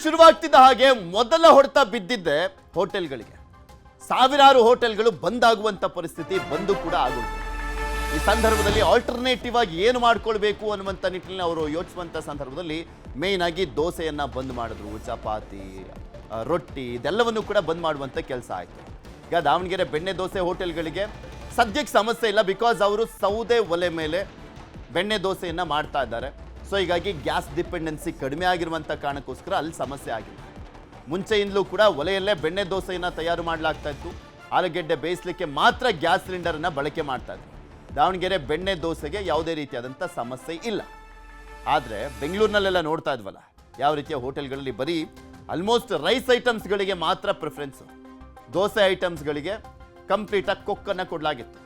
ಶುರುವಾಗ್ತಿದ್ದ ಹಾಗೆ ಮೊದಲ ಹೊಡೆತ ಬಿದ್ದಿದ್ದೆ ಹೋಟೆಲ್ಗಳಿಗೆ. ಸಾವಿರಾರು ಹೋಟೆಲ್ಗಳು ಬಂದ್ ಆಗುವಂತ ಪರಿಸ್ಥಿತಿ ಬಂದು ಕೂಡ ಆಗುತ್ತೆ. ಈ ಸಂದರ್ಭದಲ್ಲಿ ಆಲ್ಟರ್ನೇಟಿವ್ ಆಗಿ ಏನು ಮಾಡ್ಕೊಳ್ಬೇಕು ಅನ್ನುವಂಥ ನಿಟ್ಟಿನಲ್ಲಿ ಅವರು ಯೋಚಿಸುವಂಥ ಸಂದರ್ಭದಲ್ಲಿ ಮೇಯ್ನ್ ಆಗಿ ದೋಸೆಯನ್ನ ಬಂದ್ ಮಾಡಿದ್ರು, ಚಪಾತಿ, ರೊಟ್ಟಿ ಇದೆಲ್ಲವನ್ನು ಕೂಡ ಬಂದ್ ಮಾಡುವಂಥ ಕೆಲಸ ಆಯಿತು. ಈಗ ದಾವಣಗೆರೆ ಬೆಣ್ಣೆ ದೋಸೆ ಹೋಟೆಲ್ಗಳಿಗೆ ಸದ್ಯಕ್ಕೆ ಸಮಸ್ಯೆ ಇಲ್ಲ, ಬಿಕಾಸ್ ಅವರು ಸೌದೆ ಒಲೆ ಮೇಲೆ ಬೆಣ್ಣೆ ದೋಸೆಯನ್ನು ಮಾಡ್ತಾ ಇದ್ದಾರೆ. ಸೊ ಹೀಗಾಗಿ ಗ್ಯಾಸ್ ಡಿಪೆಂಡೆನ್ಸಿ ಕಡಿಮೆ ಆಗಿರುವಂಥ ಕಾರಣಕ್ಕೋಸ್ಕರ ಅಲ್ಲಿ ಸಮಸ್ಯೆ ಆಗಿಲ್ಲ. ಮುಂಚೆಯಿಂದಲೂ ಕೂಡ ಒಲೆಯಲ್ಲೇ ಬೆಣ್ಣೆ ದೋಸೆಯನ್ನು ತಯಾರು ಮಾಡಲಾಗ್ತಾ ಇತ್ತು. ಆಲೂಗೆಡ್ಡೆ ಬೇಯಿಸಲಿಕ್ಕೆ ಮಾತ್ರ ಗ್ಯಾಸ್ ಸಿಲಿಂಡರನ್ನು ಬಳಕೆ ಮಾಡ್ತಾ ಇದ್ರು. ದಾವಣಗೆರೆ ಬೆಣ್ಣೆ ದೋಸೆಗೆ ಯಾವುದೇ ರೀತಿಯಾದಂಥ ಸಮಸ್ಯೆ ಇಲ್ಲ. ಆದರೆ ಬೆಂಗಳೂರಿನಲ್ಲೆಲ್ಲ ನೋಡ್ತಾ ಇದ್ವಲ್ಲ ಯಾವ ರೀತಿಯ ಹೋಟೆಲ್ಗಳಲ್ಲಿ ಬರೀ ಆಲ್ಮೋಸ್ಟ್ ರೈಸ್ ಐಟಮ್ಸ್ಗಳಿಗೆ ಮಾತ್ರ ಪ್ರಿಫರೆನ್ಸು. ದೋಸೆ ಐಟಮ್ಸ್ಗಳಿಗೆ ಕಂಪ್ಲೀಟಾಗಿ ಕೊಕ್ಕನ್ನು ಕೊಡಲಾಗಿತ್ತು,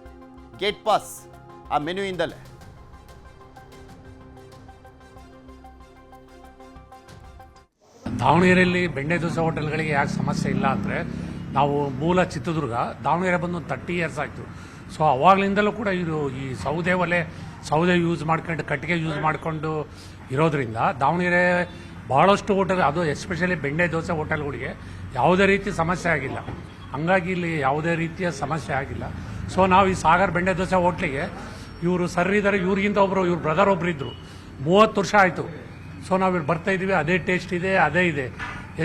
ಗೇಟ್ ಪಾಸ್ ಆ ಮೆನ್ಯೂಯಿಂದಲೇ. ದಾವಣಗೆರೆಯಲ್ಲಿ ಬೆಣ್ಣೆ ದೋಸೆ ಹೋಟೆಲ್ಗಳಿಗೆ ಯಾಕೆ ಸಮಸ್ಯೆ ಇಲ್ಲ ಅಂದರೆ, ನಾವು ಮೂಲ ಚಿತ್ರದುರ್ಗ, ದಾವಣಗೆರೆ ಬಂದು 30 ಇಯರ್ಸ್ ಆಯಿತು. ಸೊ ಅವಾಗಲಿಂದಲೂ ಕೂಡ ಇದು ಈ ಸೌದೆ ಯೂಸ್ ಮಾಡ್ಕೊಂಡು, ಕಟ್ಟಿಗೆ ಯೂಸ್ ಮಾಡಿಕೊಂಡು ಇರೋದ್ರಿಂದ ದಾವಣಗೆರೆ ಭಾಳಷ್ಟು ಹೋಟೆಲ್, ಅದು ಎಸ್ಪೆಷಲಿ ಬೆಣ್ಣೆ ದೋಸೆ ಹೋಟೆಲ್ಗಳಿಗೆ ಯಾವುದೇ ರೀತಿ ಸಮಸ್ಯೆ ಆಗಿಲ್ಲ. ಹಂಗಾಗಿ ಇಲ್ಲಿ ಯಾವುದೇ ರೀತಿಯ ಸಮಸ್ಯೆ ಆಗಿಲ್ಲ. ಸೊ ನಾವು ಈ ಸಾಗರ್ ಬೆಣ್ಣೆ ದೋಸೆ ಹೋಟ್ಲಿಗೆ ಇವರು ಸರ್ ಇದ್ದಾರೆ, ಇವ್ರಿಗಿಂತ ಇವ್ರ ಬ್ರದರ್ ಒಬ್ರು ಇದ್ದರು, 30 ವರ್ಷ ಆಯಿತು. ಸೊ ನಾವು ಇಲ್ಲಿ ಬರ್ತಾ ಇದ್ದೀವಿ, ಅದೇ ಟೇಸ್ಟ್ ಇದೆ, ಅದೇ ಇದೆ.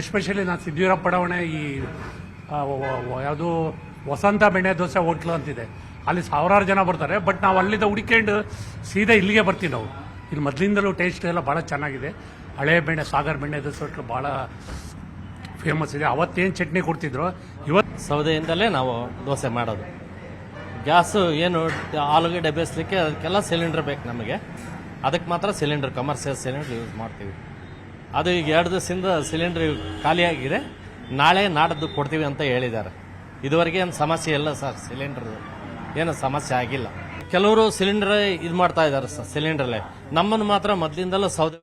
ಎಸ್ಪೆಷಲಿ ನಾನು ಸಿದ್ಧವೀರಪ್ಪ ಬಡಾವಣೆ ಈ ಯಾವುದು ವಸಂತ ಬೆಣ್ಣೆ ದೋಸೆ ಹೋಟ್ಲು ಅಂತಿದೆ, ಅಲ್ಲಿ ಸಾವಿರಾರು ಜನ ಬರ್ತಾರೆ. ಬಟ್ ನಾವು ಅಲ್ಲಿಂದ ಹುಡುಕೊಂಡು ಸೀದಾ ಇಲ್ಲಿಗೆ ಬರ್ತೀವಿ. ನಾವು ಇಲ್ಲಿ ಮೊದಲಿಂದಲೂ ಟೇಸ್ಟ್ ಎಲ್ಲ ಭಾಳ ಚೆನ್ನಾಗಿದೆ. ಹಳೆ ಬೆಣ್ಣೆ ಸಾಗರ್ ಬೆಣ್ಣೆ ದೋಸೆ ಹೋಟ್ಲು ಭಾಳ ಫೇಮಸ್ ಇದೆ. ಅವತ್ತೇನು ಚಟ್ನಿ ಕೊಡ್ತಿದ್ರು, ಇವತ್ತು ಸೌದೆಯಿಂದಲೇ ನಾವು ದೋಸೆ ಮಾಡೋದು. ಗ್ಯಾಸು ಏನು ಆಲೂಗಡ್ಡೆ ಬೇಯಿಸ್ಲಿಕ್ಕೆ ಅದಕ್ಕೆಲ್ಲ ಸಿಲಿಂಡರ್ ಬೇಕು ನಮಗೆ. ಅದಕ್ಕೆ ಮಾತ್ರ ಸಿಲಿಂಡರ್, ಕಮರ್ಷಿಯಲ್ ಸಿಲಿಂಡರ್ ಯೂಸ್ ಮಾಡ್ತೀವಿ. ಅದು ಈಗ 2 ದಿವಸದಿಂದ ಸಿಲಿಂಡರ್ ಖಾಲಿಯಾಗಿದೆ. ನಾಳೆ ನಾಡದ್ದು ಕೊಡ್ತೀವಿ ಅಂತ ಹೇಳಿದ್ದಾರೆ. ಇದುವರೆಗೆ ಏನು ಸಮಸ್ಯೆ ಇಲ್ಲ ಸರ್, ಸಿಲಿಂಡರ್ ಏನು ಸಮಸ್ಯೆ ಆಗಿಲ್ಲ. ಕೆಲವರು ಸಿಲಿಂಡರ್ ಇದು ಮಾಡ್ತಾ ಇದ್ದಾರೆ ಸರ್, ಸಿಲಿಂಡರ್ಲೆ. ನಮ್ಮನ್ನು ಮಾತ್ರ ಮೊದಲಿಂದಲೂ ಸೌದೆ.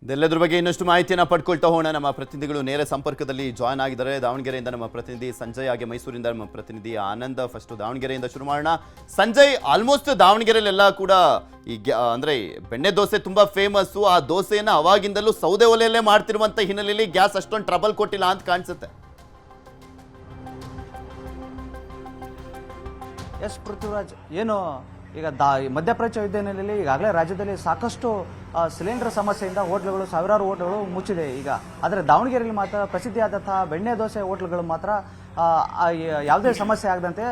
ಇದೆಲ್ಲದ್ರ ಬಗ್ಗೆ ಇನ್ನಷ್ಟು ಮಾಹಿತಿಯನ್ನು ಪಡ್ಕೊಳ್ತಾ ಹೋಗೋಣ. ನಮ್ಮ ಪ್ರತಿನಿಧಿಗಳು ನೇರ ಸಂಪರ್ಕದಲ್ಲಿ ಜಾಯ್ನ್ ಆಗಿದ್ದಾರೆ. ದಾವಣಗೆರೆಯಿಂದ ನಮ್ಮ ಪ್ರತಿನಿಧಿ ಸಂಜಯ್, ಹಾಗೆ ಮೈಸೂರಿಂದ ನಮ್ಮ ಪ್ರತಿನಿಧಿ ಆನಂದ್. ಫಸ್ಟ್ ದಾವಣಗೆರೆಯಿಂದ ಶುರು ಮಾಡೋಣ. ಸಂಜಯ್, ಆಲ್ಮೋಸ್ಟ್ ದಾವಣಗೆರೆಯಲ್ಲೆಲ್ಲ ಕೂಡ ಈ ಅಂದ್ರೆ ಬೆಣ್ಣೆ ದೋಸೆ ತುಂಬಾ ಫೇಮಸ್ಸು. ಆ ದೋಸೆಯನ್ನು ಅವಾಗಿಂದಲೂ ಸೌದೆ ಒಲೆಯಲ್ಲೇ ಮಾಡ್ತಿರುವಂತ ಹಿನ್ನೆಲೆಯಲ್ಲಿ ಗ್ಯಾಸ್ ಅಷ್ಟೊಂದು ಟ್ರಬಲ್ ಕೊಟ್ಟಿಲ್ಲ ಅಂತ ಕಾಣಿಸುತ್ತೆ. ಎಸ್ ಪೃಥ್ವಿರಾಜ್, ಏನು ಈಗ ಮಧ್ಯಪ್ರಾಚ್ಯ ಯುದ್ಧದಲ್ಲಿ ಈಗಾಗಲೇ ರಾಜ್ಯದಲ್ಲಿ ಸಾಕಷ್ಟು ಸಿಲಿಂಡರ್ ಸಮಸ್ಯೆಯಿಂದ ಹೋಟ್ಲುಗಳು, ಸಾವಿರಾರು ಹೋಟ್ಲುಗಳು ಮುಚ್ಚಿದೆ ಈಗ. ಆದರೆ ದಾವಣಗೆರೆಯಲ್ಲಿ ಮಾತ್ರ ಪ್ರಸಿದ್ಧಿಯಾದಂತಹ ಬೆಣ್ಣೆ ದೋಸೆ ಹೋಟ್ಲುಗಳು ಮಾತ್ರ ಯಾವುದೇ ಸಮಸ್ಯೆ ಆಗದಂತೆ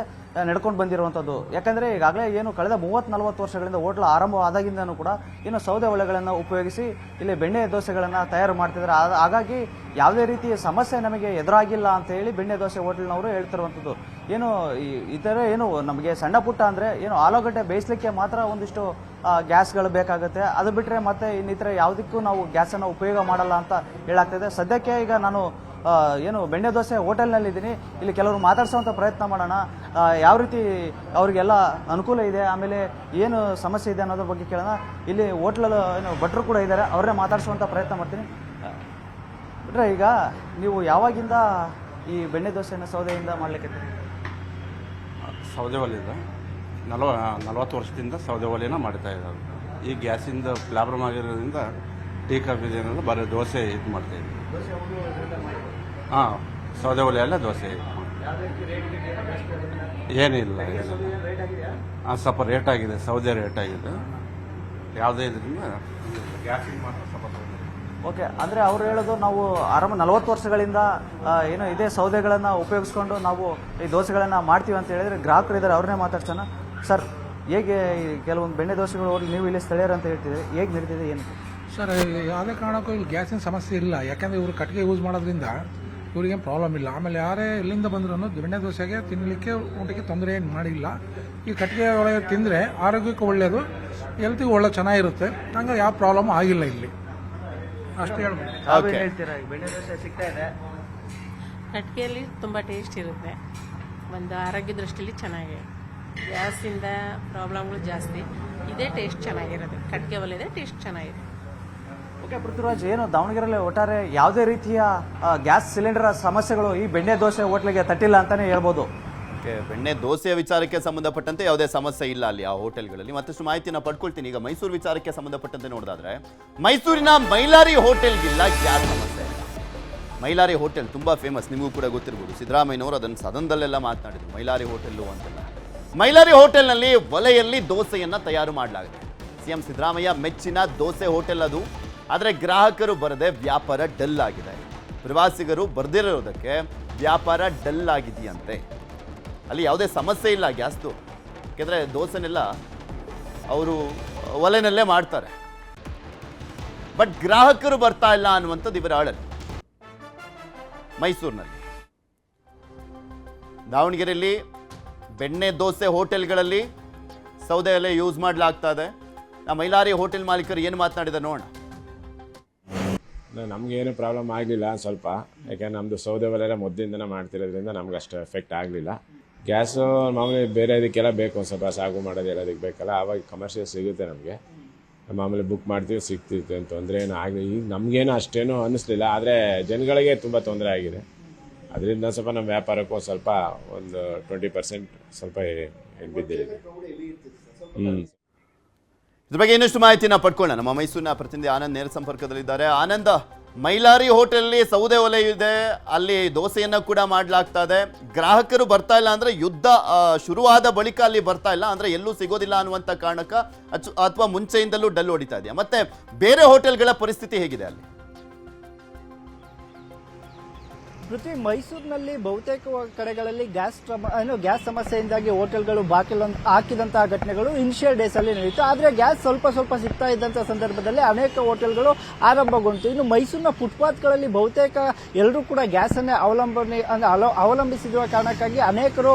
ನಡ್ಕೊಂಡು ಬಂದಿರುವಂಥದ್ದು. ಯಾಕಂದರೆ ಈಗಾಗಲೇ ಏನು ಕಳೆದ 30-40 ವರ್ಷಗಳಿಂದ ಹೋಟ್ಲು ಆರಂಭವಾದಾಗಿಂದನೂ ಕೂಡ ಏನು ಸೌದೆ ಒಲೆಗಳನ್ನು ಉಪಯೋಗಿಸಿ ಇಲ್ಲಿ ಬೆಣ್ಣೆ ದೋಸೆಗಳನ್ನು ತಯಾರು ಮಾಡ್ತಿದ್ದಾರೆ. ಹಾಗಾಗಿ ಯಾವುದೇ ರೀತಿಯ ಸಮಸ್ಯೆ ನಮಗೆ ಎದುರಾಗಿಲ್ಲ ಅಂತ ಹೇಳಿ ಬೆಣ್ಣೆ ದೋಸೆ ಹೋಟ್ಲಿನವರು ಹೇಳ್ತಿರುವಂಥದ್ದು. ಏನು ಇತರ ಏನು ನಮಗೆ ಸಣ್ಣ ಪುಟ್ಟ ಅಂದರೆ ಏನು ಆಲೂಗಡ್ಡೆ ಬೇಯಿಸಲಿಕ್ಕೆ ಮಾತ್ರ ಒಂದಿಷ್ಟು ಗ್ಯಾಸ್ಗಳು ಬೇಕಾಗುತ್ತೆ. ಅದು ಬಿಟ್ಟರೆ ಮತ್ತೆ ಇನ್ನಿತರ ಯಾವುದಕ್ಕೂ ನಾವು ಗ್ಯಾಸನ್ನು ಉಪಯೋಗ ಮಾಡಲ್ಲ ಅಂತ ಹೇಳಾಗ್ತದೆ. ಸದ್ಯಕ್ಕೆ ಈಗ ನಾನು ಏನು ಬೆಣ್ಣೆ ದೋಸೆ ಹೋಟೆಲ್ನಲ್ಲಿದ್ದೀನಿ. ಇಲ್ಲಿ ಕೆಲವರು ಮಾತಾಡ್ಸೋವಂಥ ಪ್ರಯತ್ನ ಮಾಡೋಣ. ಯಾವ ರೀತಿ ಅವರಿಗೆಲ್ಲ ಅನುಕೂಲ ಇದೆ, ಆಮೇಲೆ ಏನು ಸಮಸ್ಯೆ ಇದೆ ಅನ್ನೋದ್ರ ಬಗ್ಗೆ ಕೇಳೋಣ. ಇಲ್ಲಿ ಹೋಟ್ಲಲ್ಲಿ ಏನು ಭಟ್ರು ಕೂಡ ಇದ್ದಾರೆ, ಅವರೇ ಮಾತಾಡ್ಸೋವಂಥ ಪ್ರಯತ್ನ ಮಾಡ್ತೀನಿ. ಬಿಟ್ರೆ ಈಗ ನೀವು ಯಾವಾಗಿಂದ ಈ ಬೆಣ್ಣೆ ದೋಸೆಯನ್ನು ಸೌದೆಯಿಂದ ಮಾಡಲಿಕ್ಕೆ? ಸೌದೆ ಒಲೆಯಿಂದ 40 ವರ್ಷದಿಂದ ಸೌದೆ ಒಲೆನ ಮಾಡ್ತಾ ಇದ್ದಾರೆ. ಈ ಗ್ಯಾಸಿಂದ ಪ್ರಾಬ್ಲಮ್ ಆಗಿರೋದ್ರಿಂದ ಟೀ ಕಾಫಿ ಏನಾದ್ರು ಬರೀ ದೋಸೆ ಇದು ಮಾಡ್ತಾ ಇದ್ದೀವಿ. ಹಾಂ, ಸೌದೆ ಒಲೆಯಲ್ಲ ದೋಸೆ ಏನಿಲ್ಲ. ಹಾಂ, ಸ್ವಲ್ಪ ರೇಟ್ ಆಗಿದೆ, ಸೌದೆ ರೇಟ್ ಆಗಿದೆ. ಯಾವುದೇ ಇದರಿಂದ ಗ್ಯಾಸಿಗೆ ಮಾತ್ರ ಸ್ವಲ್ಪ. ಓಕೆ, ಅಂದರೆ ಅವ್ರು ಹೇಳೋದು ನಾವು 40 ವರ್ಷಗಳಿಂದ ಏನು ಇದೇ ಸೌದೆಗಳನ್ನು ಉಪಯೋಗಿಸ್ಕೊಂಡು ನಾವು ಈ ದೋಸೆಗಳನ್ನು ಮಾಡ್ತೀವಿ ಅಂತ ಹೇಳಿದ್ರೆ ಗ್ರಾಹಕರು ಇದ್ದಾರೆ, ಅವ್ರನ್ನೇ ಮಾತಾಡ್ಸೋಣ. ಸರ್, ಹೇಗೆ ಕೆಲವೊಂದು ಬೆಣ್ಣೆ ದೋಸೆಗಳು ಹೋಗಿ ನೀವು ಇಲ್ಲಿ ಸ್ಥಳೀಯರು ಅಂತ ಹೇಳ್ತಿದ್ದೀರಿ, ಹೇಗೆ ನಡೀತಿದೆ ಏನು? ಸರ್, ಯಾವುದೇ ಕಾರಣಕ್ಕೂ ಇಲ್ಲಿ ಗ್ಯಾಸಿನ ಸಮಸ್ಯೆ ಇಲ್ಲ. ಯಾಕೆಂದರೆ ಇವರು ಕಟ್ಟಿಗೆ ಯೂಸ್ ಮಾಡೋದ್ರಿಂದ ಇವ್ರಿಗೇನು ಪ್ರಾಬ್ಲಮ್ ಇಲ್ಲ. ಆಮೇಲೆ ಯಾರೇ ಎಲ್ಲಿಂದ ಬಂದ್ರೂ ಬೆಣ್ಣೆ ದೋಸೆಗೆ ತಿನ್ನಲಿಕ್ಕೆ ಊಟಕ್ಕೆ ತೊಂದರೆ ಏನು ಮಾಡಿಲ್ಲ. ಈ ಕಟ್ಟಿಗೆ ಒಳಗೆ ತಿಂದರೆ ಆರೋಗ್ಯಕ್ಕೆ ಒಳ್ಳೆಯದು, ಹೆಲ್ತಿಗೆ ಒಳ್ಳೆ ಚೆನ್ನಾಗಿರುತ್ತೆ. ಹಂಗೆ ಯಾವ ಪ್ರಾಬ್ಲಮ್ ಆಗಿಲ್ಲ ಇಲ್ಲಿ, ಅಷ್ಟೇ ಹೇಳ್ಬೋದು. ಹೇಳ್ತೀರಾ ಬೆಣ್ಣೆ ದೋಸೆ ಸಿಗ್ತಾ ಇದೆ? ಕಟ್ಟಿಗೆಯಲ್ಲಿ ತುಂಬ ಟೇಸ್ಟ್ ಇರುತ್ತೆ, ಒಂದು ಆರೋಗ್ಯ ದೃಷ್ಟಿಯಲ್ಲಿ ಚೆನ್ನಾಗಿದೆ. ಗ್ಯಾಸಿಂದ ಪ್ರಾಬ್ಲಮ್ಗಳು ಜಾಸ್ತಿ, ಇದೇ ಟೇಸ್ಟ್ ಚೆನ್ನಾಗಿರೋದು. ಕಟ್ಟಿಗೆ ಒಲೆದೇ ಟೇಸ್ಟ್ ಚೆನ್ನಾಗಿದೆ. ಓಕೆ ಪೃಥ್ವಿರಾಜ್, ಏನು ದಾವಣಗೆರೆಯಲ್ಲಿ ಒಟ್ಟಾರೆ ಯಾವುದೇ ರೀತಿಯ ಗ್ಯಾಸ್ ಸಿಲಿಂಡರ್ ಸಮಸ್ಯೆಗಳು ಈ ಬೆಣ್ಣೆ ದೋಸೆ ಹೋಟ್ಲಿಗೆ ತಟ್ಟಿಲ್ಲ ಅಂತಾನೆ ಹೇಳ್ಬೋದು. ಬೆಣ್ಣೆ ದೋಸೆಯ ವಿಚಾರಕ್ಕೆ ಸಂಬಂಧಪಟ್ಟಂತೆ ಯಾವುದೇ ಸಮಸ್ಯೆ ಇಲ್ಲ ಅಲ್ಲಿ ಆ ಹೋಟೆಲ್ಗಳಲ್ಲಿ. ಮತ್ತಷ್ಟು ಮಾಹಿತಿನ ಪಡ್ಕೊಳ್ತೀನಿ. ಈಗ ಮೈಸೂರು ವಿಚಾರಕ್ಕೆ ಸಂಬಂಧಪಟ್ಟಂತೆ ನೋಡೋದಾದ್ರೆ, ಮೈಸೂರಿನ ಮೈಲಾರಿ ಹೋಟೆಲ್ಗಿಲ್ಲ ಗ್ಯಾಸ್ ಸಮಸ್ಯೆ. ಮೈಲಾರಿ ಹೋಟೆಲ್ ತುಂಬ ಫೇಮಸ್, ನಿಮಗೂ ಕೂಡ ಗೊತ್ತಿರ್ಬೋದು. ಸಿದ್ದರಾಮಯ್ಯನವರು ಅದನ್ನು ಸದನದಲ್ಲೆಲ್ಲ ಮಾತನಾಡಿದರು, ಮೈಲಾರಿ ಹೋಟೆಲ್ಲು ಅಂತೆಲ್ಲ. ಮೈಲಾರಿ ಹೋಟೆಲ್ನಲ್ಲಿ ಒಲೆಯಲ್ಲಿ ದೋಸೆಯನ್ನು ತಯಾರು ಮಾಡಲಾಗುತ್ತೆ. CM ಸಿದ್ದರಾಮಯ್ಯ ಮೆಚ್ಚಿನ ದೋಸೆ ಹೋಟೆಲ್ ಅದು. ಆದರೆ ಗ್ರಾಹಕರು ಬರದೆ ವ್ಯಾಪಾರ ಡಲ್ ಆಗಿದೆ. ಪ್ರವಾಸಿಗರು ಬರ್ದಿರೋದಕ್ಕೆ ವ್ಯಾಪಾರ ಡಲ್ ಆಗಿದೆಯಂತೆ. ಅಲ್ಲಿ ಯಾವುದೇ ಸಮಸ್ಯೆ ಇಲ್ಲ ಗ್ಯಾಸ್ದು, ಯಾಕೆಂದರೆ ದೋಸೆನೆಲ್ಲ ಅವರು ಒಲೆನಲ್ಲೇ ಮಾಡ್ತಾರೆ. ಬಟ್ ಗ್ರಾಹಕರು ಬರ್ತಾ ಇಲ್ಲ ಅನ್ನುವಂಥದ್ದು ಇವರ ಆಳಲು. ಮೈಸೂರಿನಲ್ಲಿ, ದಾವಣಗೆರೆಯಲ್ಲಿ ಬೆಣ್ಣೆ ದೋಸೆ ಹೋಟೆಲ್ಗಳಲ್ಲಿ ಸೌದೆ ಒಲೆ ಯೂಸ್ ಮಾಡಲಾಗ್ತಾ ಇದೆ. ಮೈಲಾರಿ ಹೋಟೆಲ್ ಮಾಲೀಕರು ಏನು ಮಾತನಾಡಿದ ನೋಡೋಣ. ನಮಗೇನು ಪ್ರಾಬ್ಲಮ್ ಆಗಲಿಲ್ಲ ಸ್ವಲ್ಪ, ಯಾಕೆಂದ್ರೆ ನಮ್ಮದು ಸೌದೆ ಒಲೆ ಮೊದಲಿಂದನೇ ಮಾಡ್ತಿರೋದ್ರಿಂದ ನಮ್ಗೆ ಅಷ್ಟು ಎಫೆಕ್ಟ್ ಆಗಲಿಲ್ಲ. ಗ್ಯಾಸು ಮಾಮೂಲಿ ಬೇರೆ ಇದಕ್ಕೆಲ್ಲ ಬೇಕು, ಒಂದು ಸ್ವಲ್ಪ ಸಾಗು ಮಾಡೋದು ಎಲ್ಲದಕ್ಕೆ ಬೇಕಲ್ಲ, ಆವಾಗ ಕಮರ್ಷಿಯಲ್ ಸಿಗುತ್ತೆ ನಮಗೆ. ಮಾಮೂಲಿ ಬುಕ್ ಮಾಡ್ತೀವಿ, ಸಿಗ್ತಿತ್ತು, ಅಂತ ತೊಂದರೆ ಏನು ಆಗಲಿ. ಈಗ ನಮಗೇನು ಅಷ್ಟೇನು ಅನ್ನಿಸ್ಲಿಲ್ಲ, ಆದರೆ ಜನಗಳಿಗೆ ತುಂಬ ತೊಂದರೆ ಆಗಿದೆ. ಅದರಿಂದ ಸ್ವಲ್ಪ ನಮ್ಮ ವ್ಯಾಪಾರಕ್ಕೂ ಸ್ವಲ್ಪ ಒಂದು 20% ಸ್ವಲ್ಪ ಬಿದ್ದಿದೆ. ಇದ್ರ ಬಗ್ಗೆ ಇನ್ನಷ್ಟು ಮಾಹಿತಿನ ಪಡ್ಕೊಳ್ಳೋಣ. ನಮ್ಮ ಮೈಸೂರಿನ ಪ್ರತಿನಿಧಿ ಆನಂದ್ ನೇರ ಸಂಪರ್ಕದಲ್ಲಿದ್ದಾರೆ. ಆನಂದ್, ಮೈಲಾರಿ ಹೋಟೆಲ್ನಲ್ಲಿ ಸೌದೆ ಒಲೆ ಇದೆ, ಅಲ್ಲಿ ದೋಸೆಯನ್ನು ಕೂಡ ಮಾಡಲಾಗ್ತಾ ಇದೆ. ಗ್ರಾಹಕರು ಬರ್ತಾ ಇಲ್ಲ ಅಂದ್ರೆ ಯುದ್ಧ ಶುರುವಾದ ಬಳಿಕ ಅಲ್ಲಿ ಬರ್ತಾ ಇಲ್ಲ ಅಂದ್ರೆ ಎಲ್ಲೂ ಸಿಗೋದಿಲ್ಲ ಅನ್ನುವಂಥ ಕಾರಣಕ್ಕ ಅಥವಾ ಮುಂಚೆಯಿಂದಲೂ ಡಲ್ ಹೊಡಿತಾ ಇದೆಯಾ? ಮತ್ತೆ ಬೇರೆ ಹೋಟೆಲ್ಗಳ ಪರಿಸ್ಥಿತಿ ಹೇಗಿದೆ ಅಲ್ಲಿ? ಪೃಥ್ವಿ, ಮೈಸೂರಿನಲ್ಲಿ ಬಹುತೇಕ ಕಡೆಗಳಲ್ಲಿ ಗ್ಯಾಸ್ ಸಮಸ್ಯೆಯಿಂದಾಗಿ ಹೋಟೆಲ್ಗಳು ಬಾಗಿಲು ಹಾಕಿದಂತಹ ಘಟನೆಗಳು ಇನಿಷಿಯಲ್ ಡೇಸ್ ಅಲ್ಲಿ ನಡೆಯಿತು. ಆದರೆ ಗ್ಯಾಸ್ ಸ್ವಲ್ಪ ಸಿಗ್ತಾ ಇದ್ದಂತಹ ಸಂದರ್ಭದಲ್ಲಿ ಅನೇಕ ಹೋಟೆಲ್ಗಳು ಆರಂಭಗೊಂಡು, ಇನ್ನು ಮೈಸೂರಿನ ಫುಟ್ಪಾತ್ಗಳಲ್ಲಿ ಬಹುತೇಕ ಎಲ್ಲರೂ ಕೂಡ ಗ್ಯಾಸ್ ಅನ್ನೇ ಅವಲಂಬಿಸಿರುವ ಕಾರಣಕ್ಕಾಗಿ ಅನೇಕರು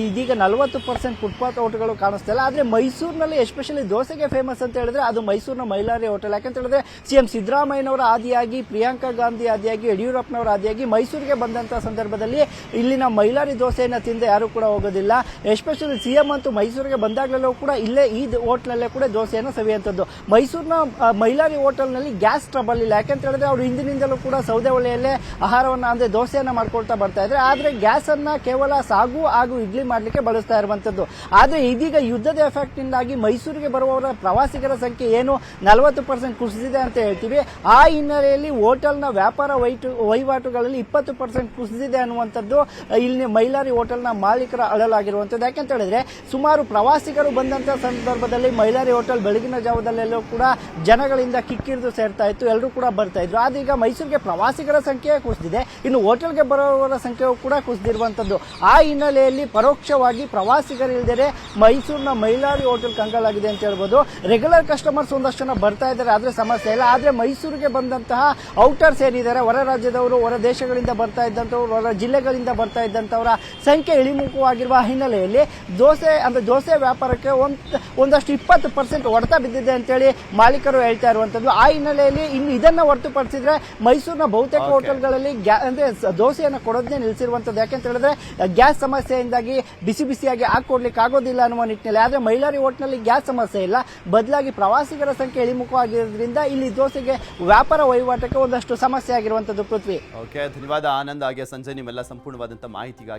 ಇದೀಗ 40% ಫುಟ್ಪಾತ್ ಹೋಟೆಲ್ಗಳು ಕಾಣಿಸ್ತಾ ಇಲ್ಲ. ಆದರೆ ಮೈಸೂರಿನಲ್ಲಿ ಎಸ್ಪೆಷಲಿ ದೋಸೆಗೆ ಫೇಮಸ್ ಅಂತ ಹೇಳಿದ್ರೆ ಅದು ಮೈಸೂರಿನ ಮೈಲಾರಿ ಹೋಟೆಲ್. ಯಾಕಂತ ಹೇಳಿದ್ರೆ CM ಸಿದ್ದರಾಮಯ್ಯನವರ ಆದಿಯಾಗಿ, ಪ್ರಿಯಾಂಕಾ ಗಾಂಧಿ ಆದಿಯಾಗಿ, ಯಡಿಯೂರಪ್ಪನವರ ಆದಿಯಾಗಿ ಮೈಸೂರಿಗೆ ಬಂದಂತಹ ಸಂದರ್ಭದಲ್ಲಿ ಇಲ್ಲಿನ ಮೈಲಾರಿ ದೋಸೆಯನ್ನು ತಿಂದ ಯಾರು ಕೂಡ ಹೋಗೋದಿಲ್ಲ. ಎಸ್ಪೆಷಲಿ CM ಅಂತೂ ಮೈಸೂರಿಗೆ ಬಂದಾಗಲೆಲ್ಲೂ ಕೂಡ ಇಲ್ಲೇ ಈ ಹೋಟ್ಲಲ್ಲೇ ಕೂಡ ದೋಸೆಯನ್ನು ಸವಿಯುವಂಥದ್ದು. ಮೈಸೂರಿನ ಮೈಲಾರಿ ಹೋಟೆಲ್ನಲ್ಲಿ ಗ್ಯಾಸ್ ಟ್ರಬಲ್ ಇಲ್ಲ, ಯಾಕಂತ ಹೇಳಿದ್ರೆ ಅವರು ಹಿಂದಿನಿಂದಲೂ ಕೂಡ ಸೌದೆ ಒಲೆಯಲ್ಲೇ ಆಹಾರವನ್ನು ಅಂದ್ರೆ ದೋಸೆಯನ್ನು ಮಾಡ್ಕೊಳ್ತಾ ಬರ್ತಾ ಇದ್ರೆ. ಆದ್ರೆ ಗ್ಯಾಸ್ ಅನ್ನ ಕೇವಲ ಸಾಗು ಹಾಗೂ ಇಡ್ಲಿ ಮಾಡ್ಲಿಕ್ಕೆ ಬಳಸ್ತಾ ಇರುವಂತದ್ದು. ಆದ್ರೆ ಇದೀಗ ಯುದ್ಧದ ಎಫೆಕ್ಟ್ ನಿಂದಾಗಿ ಮೈಸೂರಿಗೆ ಬರುವವರ ಪ್ರವಾಸಿಗರ ಸಂಖ್ಯೆ ಏನು 40% ಕುಸಿದಿದೆ ಅಂತ ಹೇಳ್ತೀವಿ. ಆ ಹಿನ್ನೆಲೆಯಲ್ಲಿ ಹೋಟೆಲ್ನ ವ್ಯಾಪಾರ ವಹಿವಾಟುಗಳಲ್ಲಿ 20% ಕುಸಿದಿದೆ ಅನ್ನುವಂಥದ್ದು ಇಲ್ಲಿ ಮೈಲಾರಿ ಹೋಟೆಲ್ನ ಮಾಲೀಕರ ಅಳಲಾಗಿರುವಂಥದ್ದು. ಯಾಕಂತ ಹೇಳಿದ್ರೆ ಸುಮಾರು ಪ್ರವಾಸಿಗರು ಬಂದಂತಹ ಸಂದರ್ಭದಲ್ಲಿ ಮೈಲಾರಿ ಹೋಟೆಲ್ ಬೆಳಗಿನ ಜಾವದಲ್ಲೆಲ್ಲೂ ಕೂಡ ಜನಗಳಿಂದ ಕಿಕ್ಕಿರಿದು ಸೇರ್ತಾ ಇತ್ತು, ಎಲ್ಲರೂ ಕೂಡ ಬರ್ತಾ ಇದ್ರು. ಆದೀಗ ಮೈಸೂರಿಗೆ ಪ್ರವಾಸಿಗರ ಸಂಖ್ಯೆ ಕುಸಿದಿದೆ, ಇನ್ನು ಹೋಟೆಲ್ಗೆ ಬರುವವರ ಸಂಖ್ಯೆಯೂ ಕೂಡ ಕುಸಿದಿರುವಂಥದ್ದು. ಆ ಹಿನ್ನೆಲೆಯಲ್ಲಿ ಪರೋಕ್ಷವಾಗಿ ಪ್ರವಾಸಿಗರಿಲ್ಲದೆ ಮೈಸೂರಿನ ಮೈಲಾರಿ ಹೋಟೆಲ್ ಕಂಗಾಲಾಗಿದೆ ಅಂತ ಹೇಳ್ಬೋದು. ರೆಗ್ಯುಲರ್ ಕಸ್ಟಮರ್ಸ್ ಒಂದಷ್ಟು ಜನ ಬರ್ತಾ ಇದ್ದಾರೆ, ಆದ್ರೆ ಸಮಸ್ಯೆ ಇಲ್ಲ. ಆದ್ರೆ ಮೈಸೂರಿಗೆ ಬಂದಂತಹ ಔಟರ್ಸ್ ಏನಿದ್ದಾರೆ, ಹೊರ ರಾಜ್ಯದವರು, ಹೊರ ದೇಶಗಳಿಂದ ಬರ್ತಾ ಇದ್ದಂಥವ್ರು, ಹೊರ ಜಿಲ್ಲೆಗಳಿಂದ ಬರ್ತಾ ಇದ್ದಂಥವರ ಸಂಖ್ಯೆ ಇಳಿಮುಖವಾಗಿರುವ ಹಿನ್ನೆಲೆಯಲ್ಲಿ ದೋಸೆ ವ್ಯಾಪಾರಕ್ಕೆ ಒಂದಷ್ಟು 20% ಹೊಡೆತ ಬಿದ್ದಿದೆ ಅಂತೇಳಿ ಮಾಲೀಕರು ಹೇಳ್ತಾ ಇರುವಂತದ್ದು. ಆ ಹಿನ್ನೆಲೆಯಲ್ಲಿ ಇನ್ನು ಇದನ್ನ ಹೊರತುಪಡಿಸಿದ್ರೆ ಮೈಸೂರಿನ ಬಹುತೇಕ ಹೋಟೆಲ್ಗಳಲ್ಲಿ ಅಂದ್ರೆ ದೋಸೆಯನ್ನು ಕೊಡೋದನ್ನೇ ನಿಲ್ಲಿಸಿರುವಂತದ್ದು. ಯಾಕಂತ ಹೇಳಿದ್ರೆ ಗ್ಯಾಸ್ ಸಮಸ್ಯೆಯಿಂದಾಗಿ ಬಿಸಿಯಾಗಿ ಹಾಕೊಡ್ಲಿಕ್ಕೆ ಆಗೋದಿಲ್ಲ ಅನ್ನುವ ನಿಟ್ಟಿನಲ್ಲಿ. ಆದ್ರೆ ಮೈಲಾರಿ ಹೋಟೆಲ್ನಲ್ಲಿ ಗ್ಯಾಸ್ ಸಮಸ್ಯೆ ಇಲ್ಲ, ಬದಲಾಗಿ ಪ್ರವಾಸಿಗರ ಸಂಖ್ಯೆ ಇಳಿಮುಖವಾಗಿರೋದ್ರಿಂದ ಇಲ್ಲಿ ದೋಸೆಗೆ ವ್ಯಾಪಾರ ವಹಿವಾಟಕ್ಕೆ ಒಂದಷ್ಟು ಸಮಸ್ಯೆ ಆಗಿರುವಂತದ್ದು. ಪೃಥ್ವಿ, ಓಕೆ, ಧನ್ಯವಾದ ಆನಂದ್. ಹಾಗೆ ಸಂಜಯ್, ನಿಮ್ಮೆಲ್ಲ ಸಂಪೂರ್ಣವಾದಂಥ ಮಾಹಿತಿಗಾಗಿ